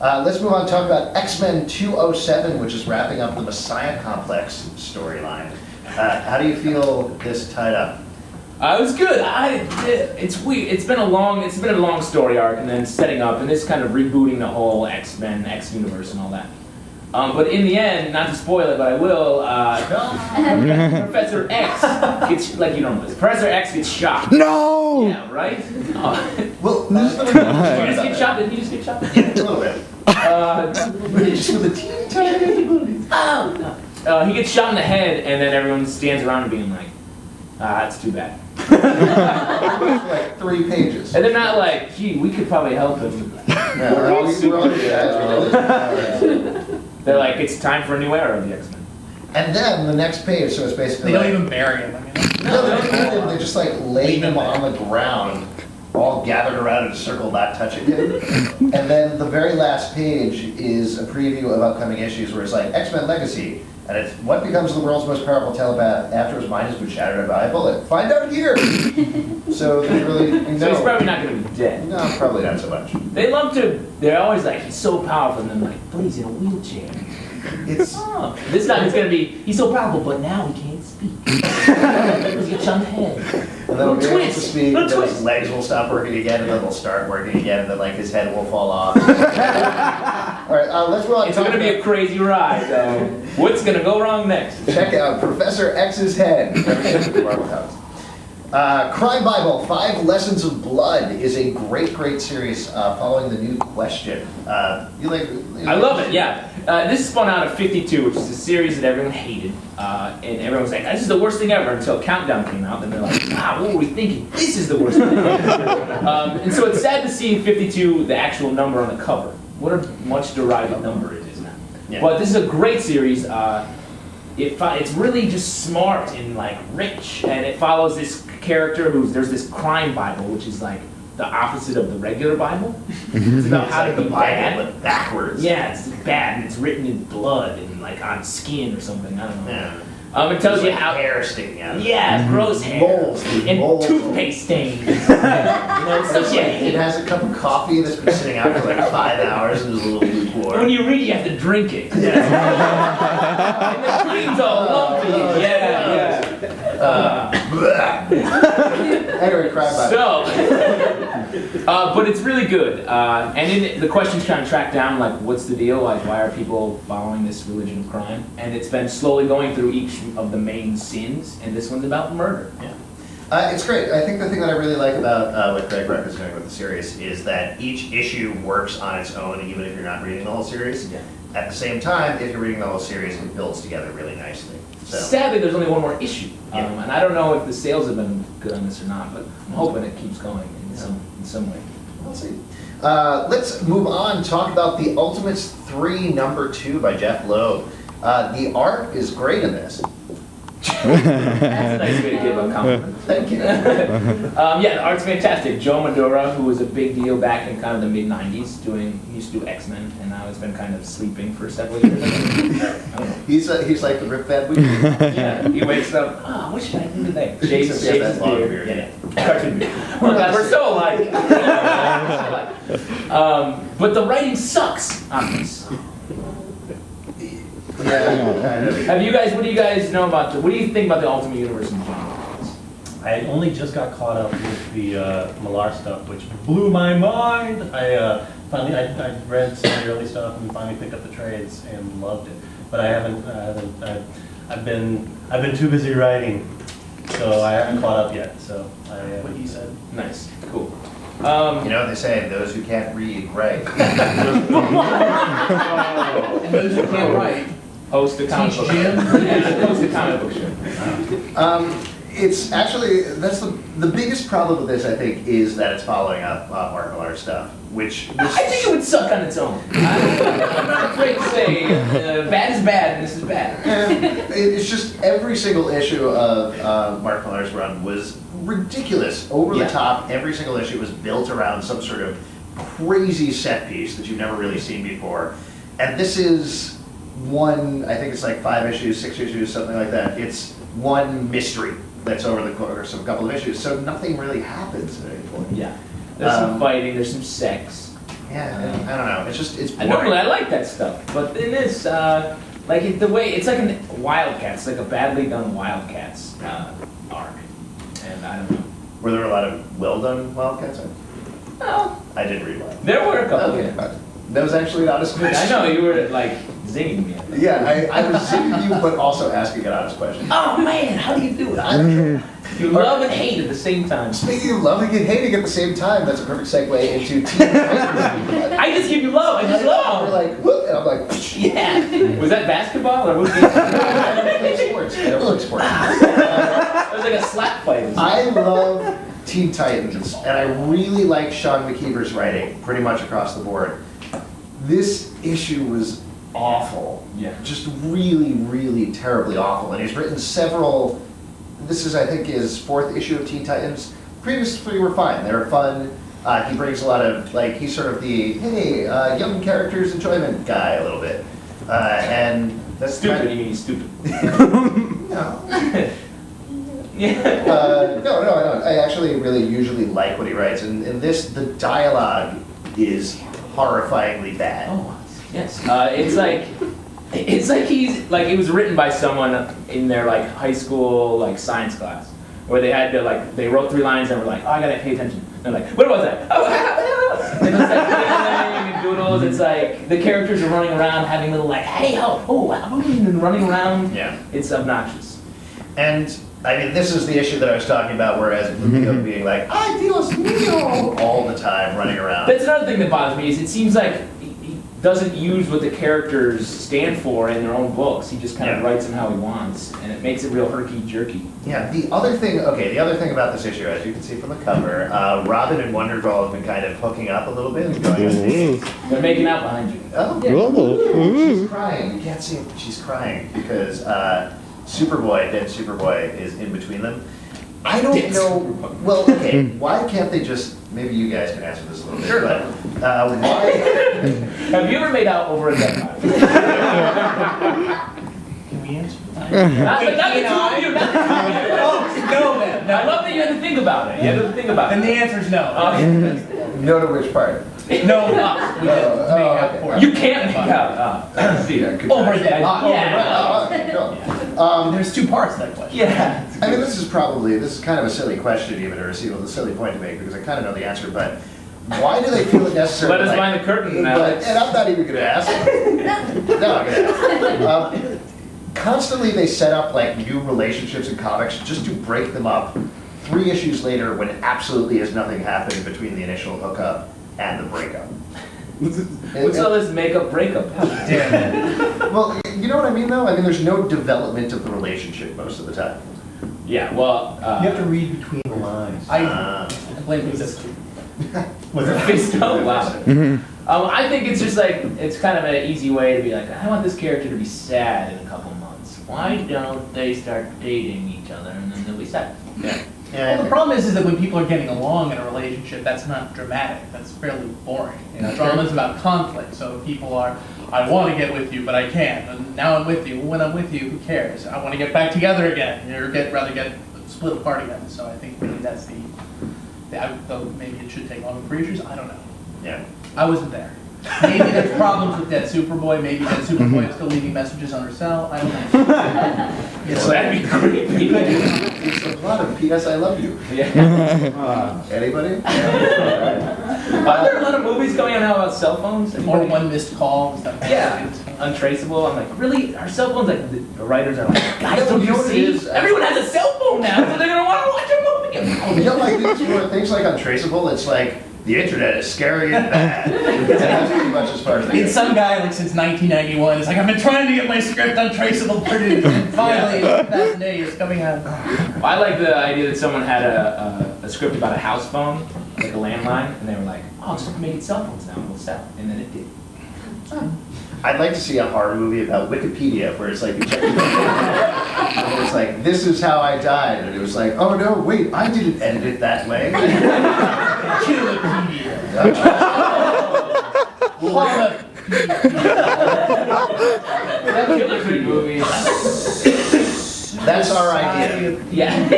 Let's move on and talk about X-Men 207, which is wrapping up the Messiah Complex storyline. How do you feel this tied up? It was good. It's weird. It's been a long story arc, and then setting up, and this kind of rebooting the whole X-Men, X universe, and all that. But in the end, not to spoil it, but I will. Professor X gets like you don't know this. Professor X gets shot. No. Yeah, right. Well, Did you just get shot? Did he just get shot? Yeah, a little bit. Just with a teeny tiny bit. Oh no. He gets shot in the head, and then everyone stands around and being like, that's too bad. Like 3 pages. And they're not like, gee, we could probably help him. They're like, it's time for a new era of the X-Men. And then the next page, so it's basically they don't even bury him. I mean, no, they don't kill him. They just like lay him on the ground, all gathered around in a circle, not touching him. And then the very last page is a preview of upcoming issues where it's like X-Men Legacy. And it's what becomes the world's most powerful telepath after his mind has been shattered by a bullet. Find out here. So they really So he's probably not going to be dead. No, probably not so much. They love to. They're always like, he's so powerful, and then like, but he's in a wheelchair. It's this time it's going to be, he's so powerful, but now he can't speak. He's get shot in the head. And then he'll be able to Twist. speak, and then Twist. his legs will stop working again, and then they'll start working again, and then like his head will fall off. All right, let's move on. It's going to be a crazy ride, though. What's going to go wrong next? Check out Professor X's Head. Crime Bible, 5 Lessons of Blood is a great series following the new question. You like? I love it, yeah. This spun out of 52, which is a series that everyone hated. And everyone was like, this is the worst thing ever, until Countdown came out. And they're like, wow, what were we thinking? This is the worst thing ever. And so it's sad to see 52, the actual number on the cover. What a much derided number it is now. Yeah. But this is a great series. It's really just smart and like rich, and it follows this character there's this crime Bible, which is like the opposite of the regular Bible. It's about how to be bad, but backwards. Yeah, it's bad, and it's written in blood and like on skin or something. I don't know. Yeah. It tells you like how hair sticking out. Yeah, gross hair. Moles, and moles. toothpaste stains. Stuff you hate. It has a cup of coffee that's been sitting out for like 5 hours and is a little lukewarm. When you read, you have to drink it. Yeah. And the cream's all lumpy. Yeah. Anyway, Crime Bible. So, but it's really good. And the questions kind of track down, like, what's the deal? Like, why are people following this religion of crime? And it's been slowly going through each of the main sins, and this one's about murder. Yeah. It's great. I think the thing that I really like about what Greg Ruck is doing with the series is that each issue works on its own, even if you're not reading the whole series. Yeah. At the same time, if you're reading the whole series, it builds together really nicely. So. Sadly, there's only one more issue, and I don't know if the sales have been good on this or not, but I'm hoping it keeps going in some way. We'll see. Let's move on and talk about The Ultimates 3, #2 by Jeff Loeb. The art is great in this. That's a nice way to give a compliment. Thank you. Yeah, the art's fantastic. Joe Madura, who was a big deal back in kind of the mid-90s, he used to do X-Men, and now he's been kind of sleeping for several years. I don't know. He's like the Rip Van Winkle. Yeah, he wakes up, what should I do today? Shaves his beard. Yeah. Cartoon beard. We're so alike. But the writing sucks on this. Yeah. What do you guys know about what do you think about the Ultimate Universe in general? I only just got caught up with the Millar stuff, which blew my mind. I read some of the early stuff and finally picked up the trades and loved it. But I've been too busy writing, so I haven't caught up yet. So what he said. Nice, cool. You know what they say, those who can't read, write. and those who can't write. Host a comic book show. Host a comic book show. It's actually, that's the biggest problem with this, I think, is that it's following up Mark Millar's stuff, which I think it would suck on its own. I'm not afraid to say bad is bad and this is bad. It's just every single issue of Mark Millar's run was ridiculous, over the top. Every single issue was built around some sort of crazy set piece that you've never really seen before. And this is one, I think it's like 5 issues, 6 issues, something like that. It's one mystery that's over the course of a couple of issues, so nothing really happens at any point. Yeah. There's some fighting, there's some sex. Yeah, I don't know. It's just, it's I boring. normally I like that stuff, but in this, the way it's like a Wildcats, like a badly done Wildcats arc, and I don't know. Were there a lot of well done Wildcats? Well, I didn't read one. there were a couple. Okay, that was actually an honest question. I know you were like zinging me. Yeah, I was zinging you, but also asking an honest question. Oh man, how do you do it? You love and hate at the same time. Speaking of loving and hating at the same time, that's a perfect segue into Teen Titans. I just give you love. I just You're love. like, whoop, and I'm like, Yeah. Was that basketball or what? I don't play sports. I don't play sports. It was like a slap fight. I love Teen Titans, and I really like Sean McKeever's writing, pretty much across the board. This issue was awful. Yeah. Just really, really terribly awful. And he's written several, this is, I think, his 4th issue of Teen Titans. Previous 3 were fine. They were fun. He brings a lot of, like, he's sort of the, hey, young characters enjoyment guy a little bit. And that's Stupid. You mean he's stupid? No. Yeah. No, I don't. I actually really usually like what he writes. And in this, the dialogue is horrifyingly bad. Oh, yes. It's like he's like it was written by someone in their like high school like science class, where they had to like they wrote 3 lines and were like, oh, I gotta pay attention. And they're like, what was that? Oh, and it's like doodling and doodles. It's like the characters are running around having little like, hey, and running around. Yeah. It's obnoxious. And I mean, this is the issue that I was talking about, whereas Lupio being like, "Ay, Dios mío," all the time, running around. That's another thing that bothers me is it seems like he doesn't use what the characters stand for in their own books. He just kind of writes them how he wants, and it makes it real herky-jerky. Yeah, the other thing about this issue, as you can see from the cover, Robin and Wonder Girl have been kind of hooking up a little bit and going on dates. They're making out behind you. Oh, yeah. She's crying. You can't see it, but she's crying because Superboy, dead Superboy, is in between them. I don't know. Well, okay, why can't they just? Maybe you guys can answer this a little bit. Sure. But why? Have you ever made out over a dead body? Can we answer that? Not the two of you. Oh, no, man. I love that you had to think about it. You had to think about Then it. the answer is no. No to which part? No, us. We didn't make out okay. for it. You can't make out. See. Over that. Yeah. Okay, cool. There's 2 parts to that question. Yeah. I mean, this is kind of a silly question, even, or a silly point to make, because I kind of know the answer, but why do they feel it necessary? Let us behind the curtain, but, Alex. and I'm not even going to ask. No, I'm going to ask. Constantly they set up like new relationships in comics just to break them up 3 issues later when absolutely has nothing happened between the initial hookup and the breakup. What's all this makeup breakup? Well, you know what I mean, though? I mean, there's no development of the relationship most of the time. Yeah, well, You have to read between the lines. I blame this. was it fixed up? Wow. I think it's just like, it's kind of an easy way to be like, I want this character to be sad in a couple months. Why don't they start dating each other and then they'll be sad? Yeah. Well, the problem is that when people are getting along in a relationship, that's not dramatic. That's fairly boring. You know, drama is about conflict. So people are, I want to get with you, but I can't. And now I'm with you. When I'm with you, who cares? I want to get back together again, or rather get split apart again. So I think maybe that's though maybe it should take longer for issues. I don't know. Yeah. I wasn't there. Maybe there's problems with Dead Superboy. Maybe Dead Superboy is still leaving messages on her cell. I don't know. Well, that'd be creepy. It's a plot of P.S. I Love You. Yeah. Anybody? Are there a lot of movies coming out now about cell phones? Or One Missed Call. Stuff like Yeah, that. untraceable. I'm like, really? Are cell phones like, the writers are like, guys, don't You know you what it see? is? Everyone has a cell phone now, so they're going to want to watch a movie. You know, like things like Untraceable, it's like, the internet is scary and bad. That's pretty much as far as they It's some guy like since 1991. It's like I've been trying to get my script Untraceable produced, and finally, 2008 is coming out. I like the idea that someone had a script about a house phone, like a landline, and they were like, oh, just make it cell phones now, and we'll sell. And then it did. I'd like to see a horror movie about Wikipedia where it's like, you check and it's like, this is how I died. And it was like, oh no, wait, I didn't edit it that way. Killer Creek movies. That's our idea. Yeah.